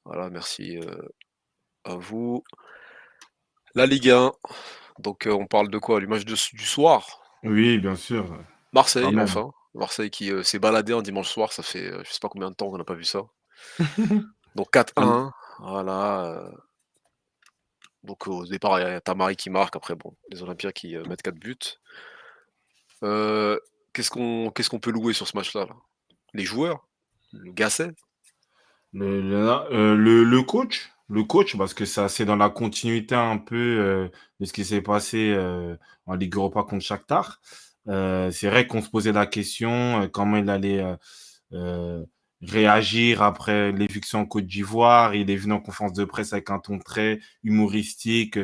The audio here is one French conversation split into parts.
Voilà, merci, à vous. La Ligue 1, donc on parle de quoi? Du match du soir? Oui, bien sûr, quand Marseille, même. enfin. Marseille qui, s'est baladé un dimanche soir, ça fait, je sais pas combien de temps qu'on n'a pas vu ça. Donc Al 4-1, voilà, donc au départ, il y a Tamari qui marque, après bon, les Olympiens qui, mettent 4 buts. Heu, qu'est-ce qu'on peut louer sur ce match-là, là? Les joueurs? Le Gasset? Le coach, parce que ça c'est dans la continuité un peu, de ce qui s'est passé, en Ligue Europa contre Shakhtar. C'est vrai qu'on se posait la question, comment il allait, heu, réagir après l'éviction en Côte d'Ivoire. Il est venu en conférence de presse avec un ton très humoristique,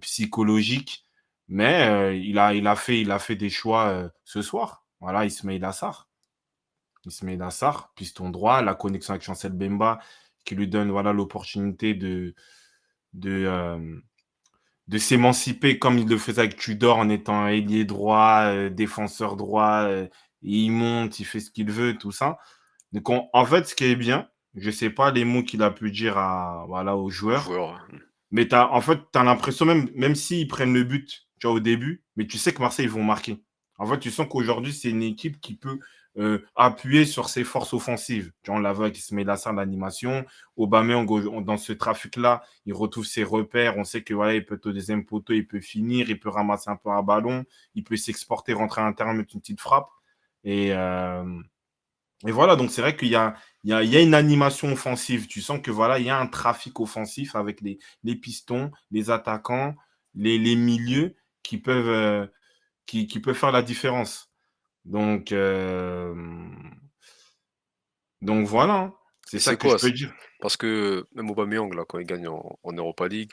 psychologique, mais il a fait des choix, ce soir. Voilà, Ismaïla Sarr, piston droit, la connexion avec Chancel Bemba qui lui donne, voilà, l'opportunité de, de s'émanciper comme il le faisait avec Tudor en étant ailier droit, défenseur droit, il monte, il fait ce qu'il veut, tout ça. Donc en fait, ce qui est bien, je sais pas les mots qu'il a pu dire à voilà, aux Les joueurs, joueurs, mais tu as l'impression même s'ils prennent le but, tu vois, au début, mais tu sais que Marseille, ils vont marquer. En fait, tu sens qu'aujourd'hui, c'est une équipe qui peut, appuyer sur ses forces offensives. Tu vois, on l'a vu avec Ismaïla Sarr, l'animation. Aubameyang, dans ce trafic-là, il retrouve ses repères. On sait que, voilà, il peut être au deuxième poteau, il peut finir, il peut ramasser un peu un ballon, il peut s'exporter, rentrer à l'intérieur, mettre une petite frappe et hem et voilà, donc c'est vrai qu'il y a une animation offensive. Tu sens que voilà, il y a un trafic offensif avec les pistons, les attaquants, les milieux qui peuvent, qui peuvent faire la différence. Donc, donc voilà, hein. C'est et ça c'est que je quoi? peux dire. Parce que même Aubameyang là, quand il gagne en Europa League,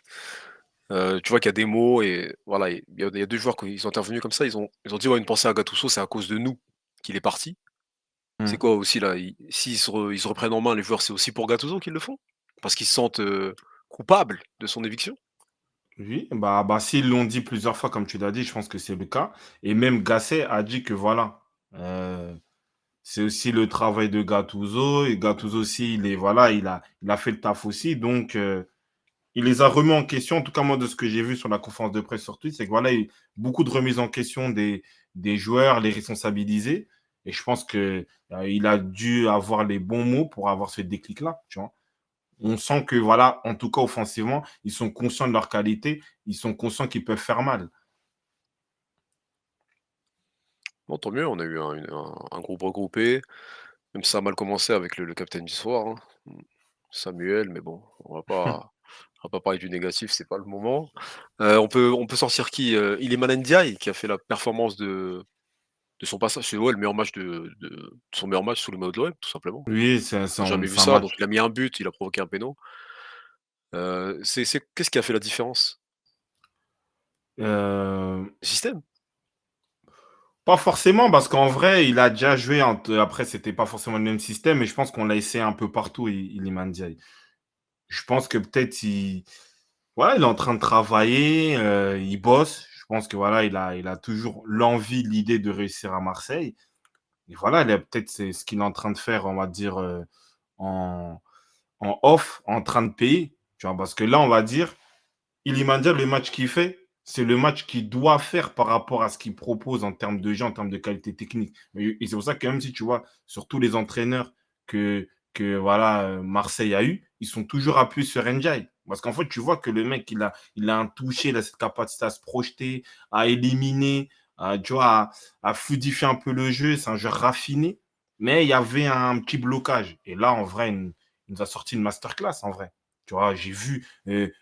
tu vois qu'il y a des mots et voilà, il y a 2 joueurs qui sont intervenus comme ça, ils ont dit: «Ouais, une pensée à Gattuso, c'est à cause de nous qu'il est parti». C'est Mmh. quoi aussi là? S'ils se reprennent en main les joueurs, c'est aussi pour Gattuso qu'ils le font? Parce qu'ils se sentent, coupables de son éviction? Oui, bah, s'ils l'ont dit plusieurs fois comme tu l'as dit, je pense que c'est le cas et même Gasset a dit que voilà, heu c'est aussi le travail de Gattuso et Gattuso aussi, il a fait le taf aussi donc il les a remis en question. En tout cas, moi, de ce que j'ai vu sur la conférence de presse sur Twitch, c'est que voilà, il y a eu beaucoup de remises en question des joueurs, les responsabiliser et je pense que, il a dû avoir les bons mots pour avoir ce déclic-là, tu vois? On sent que voilà, en tout cas offensivement, ils sont conscients de leur qualité, ils sont conscients qu'ils peuvent faire mal. Bon, tant mieux, on a eu un groupe regroupé, même si ça a mal commencé avec le capitaine du soir, hein, Samuel, mais bon, on va pas parler du négatif, c'est pas le moment. On peut sortir qui? Iliman Ndiaye qui a fait la performance de son passage, c'est ouais, le meilleur match de son meilleur match sous le maillot de l'OM, tout simplement. Oui, c'est J'ai un jamais vu c'est un ça, match. donc il a mis un but, il a provoqué un péno. Qu'est-ce qui a fait la différence? Heu Le système? Pas forcément, parce qu'en vrai, il a déjà joué après c'était pas forcément le même système, mais je pense qu'on l'a essayé un peu partout, Iliman Ndiaye. Je pense que peut-être il est en train de travailler, il bosse. Je pense que voilà, il a toujours l'envie, l'idée de réussir à Marseille et voilà, peut-être c'est ce qu'il est en train de faire, on va dire, en en off, en train de payer, tu vois? Parce que là, on va dire, Iliman Ndiaye, le match qu'il fait, c'est le match qu'il doit faire par rapport à ce qu'il propose en termes de jeu, en termes de qualité technique. Et c'est pour ça que même si tu vois, sur tous les entraîneurs que voilà, Marseille a eu, ils sont toujours appuyés sur Ndiaye. Parce qu'en fait, tu vois que le mec, il a un toucher, il a cette capacité à se projeter, à éliminer, tu vois, à fluidifier un peu le jeu. C'est un jeu raffiné, mais il y avait un petit blocage. Et là, en vrai, il nous a sorti une masterclass, en vrai. Tu vois, j'ai vu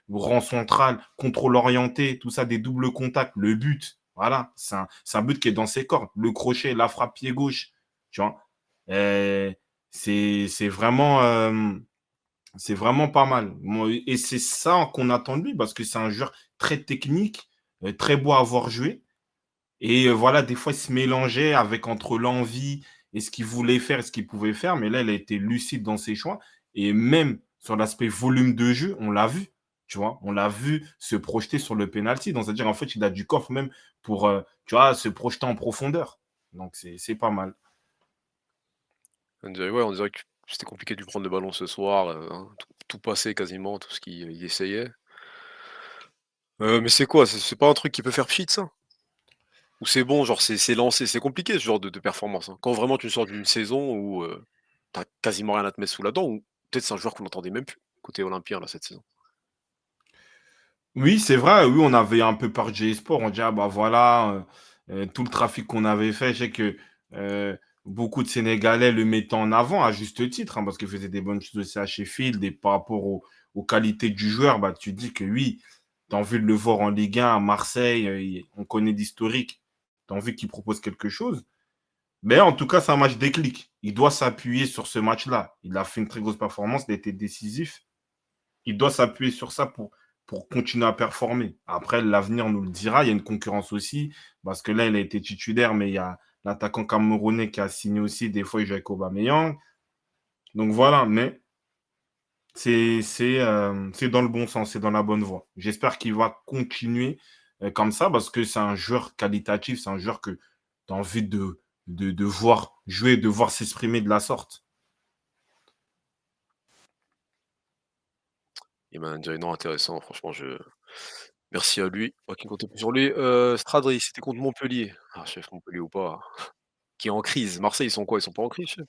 rang central, contrôle orienté, tout ça, des doubles contacts, le but, voilà, c'est un but qui est dans ses cordes. Le crochet, la frappe pied gauche, tu vois. Et c'est vraiment pas mal. Et c'est ça qu'on attend de lui parce que c'est un joueur très technique, très beau à avoir joué. Et voilà, des fois, il se mélangeait avec entre l'envie et ce qu'il voulait faire et ce qu'il pouvait faire. Mais là, il a été lucide dans ses choix. Et même sur l'aspect volume de jeu, on l'a vu, tu vois? On l'a vu se projeter sur le penalty. Donc, c'est-à-dire, en fait, il a du corps même pour, tu vois, se projeter en profondeur. Donc, c'est pas mal. On dirait que c'était compliqué de lui prendre le ballon ce soir, hein. tout passé quasiment, tout ce qu'il essayait. Mais c'est quoi? C'est pas un truc qui peut faire pchit ça? Ou c'est bon, genre c'est lancé? C'est compliqué ce genre de performance, hein. Quand vraiment tu sors d'une saison où, tu quasiment rien à te mettre sous la dent ou peut-être c'est un joueur qu'on n'entendait même plus côté olympien là cette saison. Oui, c'est vrai, oui, on avait un peu peur de GE Sport. On dit: «Ah bah voilà, tout le trafic qu'on avait fait». Je sais que, beaucoup de Sénégalais le mettaient en avant à juste titre, hein, parce qu'il faisait des bonnes choses aussi à Sheffield et par rapport aux qualités du joueur, bah, tu te dis que oui, tu as envie de le voir en Ligue 1 à Marseille, on connaît d'historique, tu as envie qu'il propose quelque chose. Mais en tout cas, c'est un match déclic. Il doit s'appuyer sur ce match-là. Il a fait une très grosse performance, il a été décisif. Il doit s'appuyer sur ça pour continuer à performer. Après, l'avenir nous le dira. Il y a une concurrence aussi, parce que là, il a été titulaire, mais il y a l'attaquant camerounais qui a signé aussi. Des fois, il joue avec Aubameyang. Donc voilà, mais c'est dans le bon sens, c'est dans la bonne voie. J'espère qu'il va continuer comme ça, parce que c'est un joueur qualitatif, c'est un joueur que tu as envie de voir jouer, de voir s'exprimer de la sorte. Il m'a dit: «Non, intéressant, franchement je merci à lui, moi qui comptais plus sur lui». Stradri, c'était contre Montpellier. Ah chef, Montpellier ou pas, qui est en crise. Marseille, ils sont quoi? Ils sont pas en crise, chef?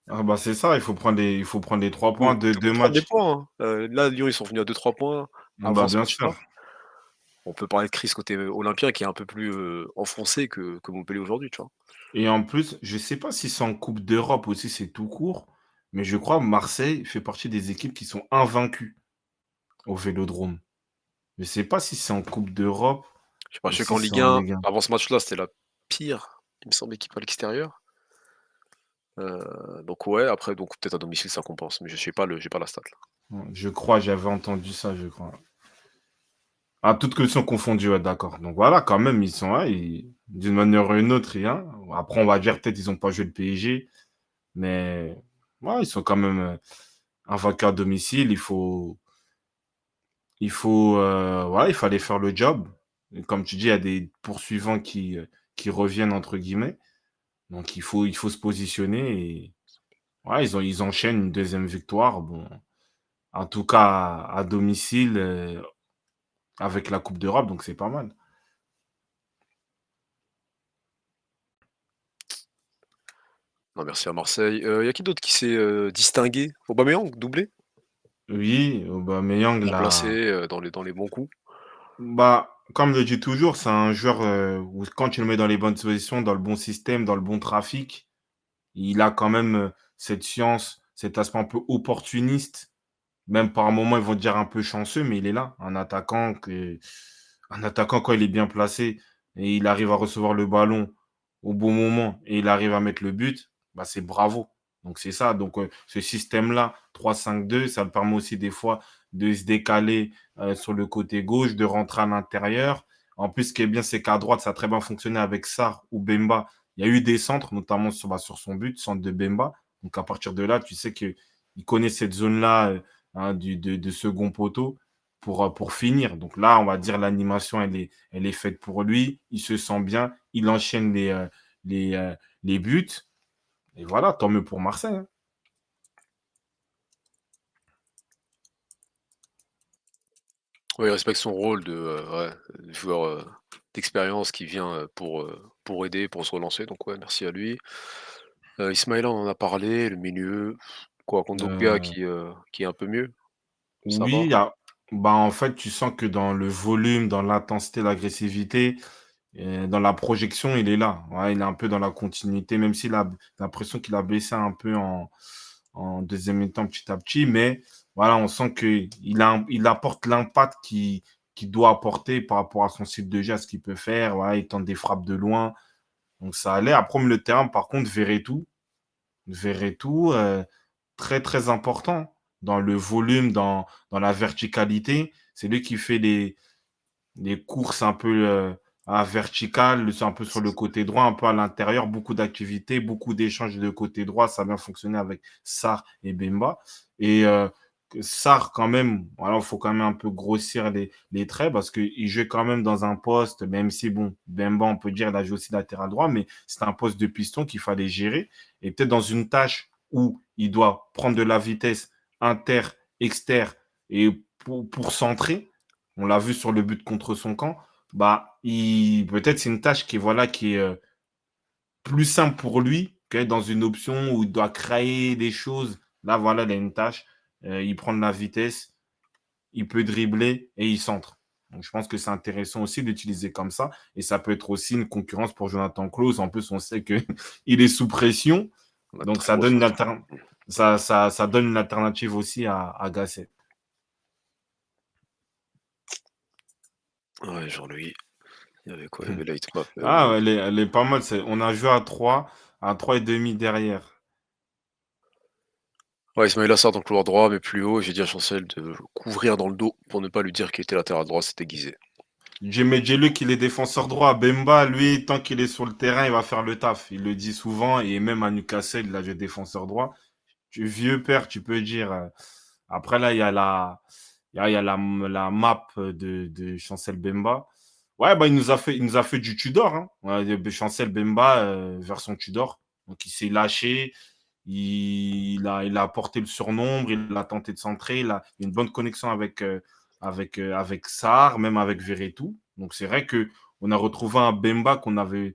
Ah bah c'est ça, il faut prendre les 3 Oui, points de faut deux prendre des matchs. points, hein. Là, Lyon, ils sont venus à 2-3 points Bah avant ce bien sûr. match-là. On peut parler de crise côté, olympien qui est un peu plus, enfoncé que Montpellier aujourd'hui, tu vois? Et en plus, je sais pas si c'est en coupe d'Europe aussi, c'est tout court, mais je crois Marseille fait partie des équipes qui sont invaincues au Vélodrome. Je sais pas si c'est en coupe d'Europe Je sais pas, ou je sais si qu'en c'est Ligue en 1, Ligue 1. avant ce match-là, c'était la pire, il me semble, équipe à l'extérieur. Donc ouais, après donc peut-être à domicile ça compense, mais je sais pas j'ai pas la stat là. Ouais, je crois, j'avais entendu ça, je crois. Ah, toutes conditions confondues, ouais, d'accord. Donc voilà, quand même, ils sont là, d'une manière ou une autre, rien. Après, on va dire peut-être ils ont pas joué le PSG, mais ouais, ils sont quand même invaincus à domicile. Ouais, il fallait faire le job. Et comme tu dis, il y a des poursuivants qui «reviennent» entre guillemets. Donc il faut se positionner et ouais, ils enchaînent une deuxième victoire. Bon, en tout cas à domicile, avec la coupe d'Europe, donc c'est pas mal. Non merci à Marseille. Il y a qui d'autre qui s'est, distingué? Aubameyang, doublé? Oui, Aubameyang Bien placé, là, dans les bons coups. bah, comme je le dis toujours, c'est un joueur, où quand tu le mets dans les bonnes positions, dans le bon système, dans le bon trafic, il a quand même, cette science, cet aspect un peu opportuniste. Même par moments, ils vont dire un peu chanceux, mais il est là. Un attaquant quand il est bien placé et il arrive à recevoir le ballon au bon moment et il arrive à mettre le but, bah, c'est bravo. Donc c'est ça, donc ce système-là, 3-5-2, ça me permet aussi des fois de se décaler, sur le côté gauche, de rentrer à l'intérieur. En plus, ce qui est bien, c'est qu'à droite, ça a très bien fonctionné avec Sarr ou Bemba. Il y a eu des centres, notamment sur son but, centre de Bemba. Donc à partir de là, tu sais qu'il connaît cette zone-là, hein, de second poteau pour finir. Donc là, on va dire l'animation, elle est faite pour lui. Il se sent bien. Il enchaîne les, euh, les buts. Et voilà, tant mieux pour Marseille, hein. Oui, il respecte son rôle de, ouais, joueur, d'expérience qui vient, pour aider, pour se relancer, donc ouais, merci à lui. Ismaïla, on en a parlé, le milieu, quoi, Kondogbia Euh, qui est un peu mieux, ça oui, va? bah, en fait, tu sens que dans le volume, dans l'intensité, l'agressivité, dans la projection, il est là. Ouais, il est un peu dans la continuité, même s'il a l'impression qu'il a baissé un peu en deuxième mi-temps petit à petit. Mais voilà, on sent qu'il apporte l'impact qu'il doit apporter par rapport à son style de jeu, à ce qu'il peut faire. Voilà, il tente des frappes de loin. Donc ça allait. Après, au milieu de terrain, par contre, Verretou, très, très important dans le volume, dans la verticalité. C'est lui qui fait les courses un peu, verticales, c'est un peu sur le côté droit, un peu à l'intérieur, beaucoup d'activités, beaucoup d'échanges de côté droit. Ça a bien fonctionné avec Sarr et Bemba et Sarr quand même, voilà, il faut quand même un peu grossir les traits parce qu'il jouait quand même dans un poste, même si bon, Bemba, on peut dire, il a joué aussi latéral droit, mais c'est un poste de piston qu'il fallait gérer et peut-être dans une tâche où il doit prendre de la vitesse inter externe et pour centrer, on l'a vu sur le but contre son camp, bah, peut-être c'est une tâche qui est, voilà, qui est plus simple pour lui qu'être dans une option où il doit créer des choses. Là, voilà, il a une tâche, il prend de la vitesse, il peut dribbler et il centre. Donc, je pense que c'est intéressant aussi d'utiliser comme ça. Et ça peut être aussi une concurrence pour Jonathan Klaus. En plus, on sait qu'il est sous pression. On a de Donc, très grosses pressions. ça donne une alternative aussi à Gasset. Ouais, Jean-Louis, il y avait quoi? Il y avait Leitmap, Ah, elle est pas mal. On a joué à 3 et demi derrière. ouais, Ismaïla Assar dans le couloir droit, mais plus haut, j'ai dit à Chancel de couvrir dans le dos pour ne pas lui dire qu'il était latéral droit, c'était déguisé. Djemedjelou qu'il est défenseur droit. Bemba, lui, tant qu'il est sur le terrain, il va faire le taf. Il le dit souvent. Et même à Newcastle, il a joué défenseur droit. Vieux père, tu peux dire. Après, là, il y a la map de Chancel Bemba. Ouais, bah, il nous a fait du Tudor. Hein. Ouais, Chancel Bemba, version Tudor. Donc, il s'est lâché. Il a porté le surnombre. Il a tenté de centrer. Il a une bonne connexion avec Sarr, même avec Verretou. Donc, c'est vrai qu'on a retrouvé un Bemba qu'on avait,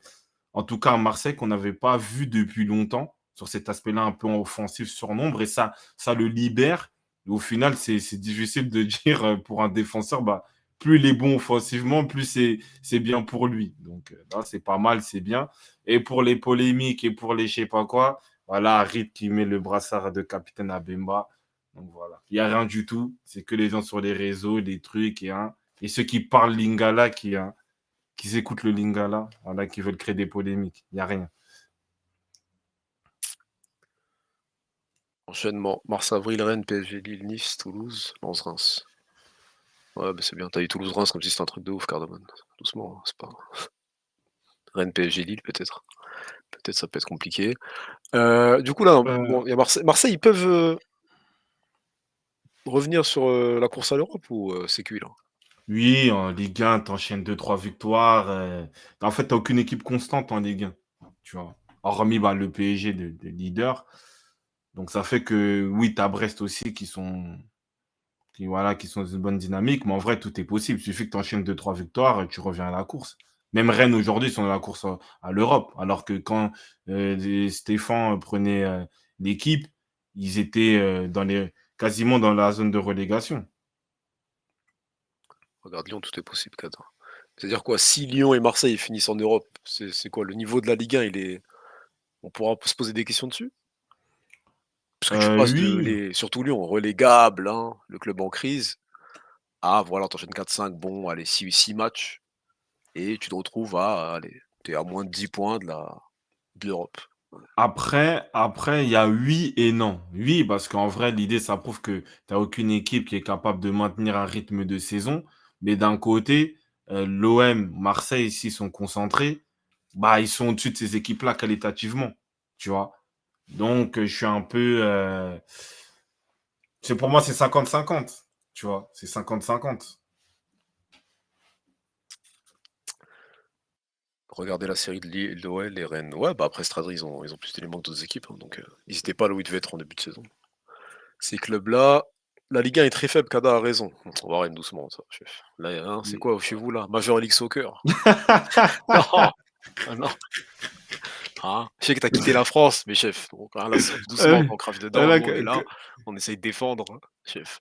en tout cas à Marseille, qu'on n'avait pas vu depuis longtemps sur cet aspect-là un peu offensif sur nombre et ça le libère. Et au final, c'est difficile de dire pour un défenseur, bah, plus il est bon offensivement, plus c'est bien pour lui. Donc là, c'est pas mal, c'est bien. Et pour les polémiques et pour les je sais pas quoi, voilà, Harit qui met le brassard de capitaine à Bemba. Donc voilà, il n'y a rien du tout. C'est que les gens sur les réseaux, des trucs et ceux qui parlent lingala qui écoutent le lingala, voilà, qui veulent créer des polémiques. Il n'y a rien. Enchaînement, mars-avril, Rennes, PSG, Lille, Nice, Toulouse, Lens-Reims. Ouais, bah c'est bien, t'as eu Toulouse-Reims comme si c'était un truc de ouf, Cardamone. Doucement, hein, c'est pas. Rennes, PSG, Lille, peut-être. Peut-être ça peut être compliqué. Du coup, là, Euh, bon, il y a Marseille. Marseille, ils peuvent revenir sur la course à l'Europe ou c'est cuit là? oui, en Ligue 1, t'enchaînes deux trois victoires. En fait, t'as aucune équipe constante en Ligue 1. Tu vois. Hormis bah, le PSG de leader. Donc ça fait que oui, t'as Brest aussi voilà, qui sont dans une bonne dynamique. Mais en vrai, tout est possible. Il suffit que tu enchaînes deux trois victoires, tu reviens à la course. Même Rennes aujourd'hui sont dans la course à l'Europe. Alors que quand Stéphane prenait l'équipe, ils étaient quasiment dans la zone de relégation. Regarde Lyon, tout est possible, Kadra. C'est-à-dire quoi? Si Lyon et Marseille finissent en Europe, c'est quoi? Le niveau de la Ligue 1, il est. On pourra se poser des questions dessus? Parce que tu passes de Oui, les. Surtout Lyon, relégable, hein, le club en crise. Ah voilà, t'enchaînes 4-5, bon, allez, six matchs. Et tu te retrouves à. Allez, t'es à moins de 10 points de l'Europe. après, il y a oui et non. Oui, parce qu'en vrai, l'idée, ça prouve que tu n'as aucune équipe qui est capable de maintenir un rythme de saison. Mais d'un côté, l'OM, Marseille, s'ils sont concentrés, bah, ils sont au-dessus de ces équipes-là qualitativement. Tu vois. Donc, je suis un peu. Pour moi, c'est 50-50. Tu vois. C'est 50-50. Regardez la série de l'OL et Rennes. Ouais, bah après Stradri, ils ont plus d'éléments que d'autres équipes, hein, donc ils étaient pas là où ils devaient être en début de saison. Ces clubs-là, la Ligue 1 est très faible, Kada a raison. On va Rennes doucement, ça, chef. Là, hein, c'est quoi chez vous là? Major League Soccer? Non! Ah non! Hein? Je sais que t'as quitté la France, mais chef, donc hein, là, doucement, Euh, on crache dedans, là, nous on est là, on essaye de défendre, hein, chef.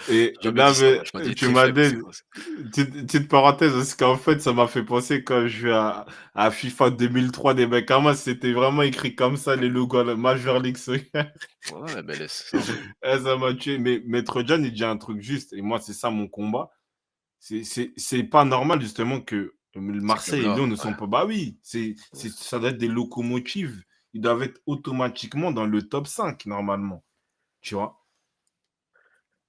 Et J'ai jamais là, dit ça, mais, moi, je m'as dit tu très m'as faible, c'est dit, quoi? petite parenthèse, parce qu'en fait, ça m'a fait penser quand je jouais à FIFA 2003 des mecs à moi, c'était vraiment écrit comme ça, les logos, la Major League Soccer. Ouais, MLS, ça. Eh, ça m'a tué. Mais Maître John, il dit un truc juste, et moi, c'est ça mon combat. C'est pas normal, justement, que Ces Marseille et clubs-là, Lyon ne ouais. sont pas. Bah oui, Ouais. ça doit être des locomotives. Ils doivent être automatiquement dans le top 5 normalement. Tu vois?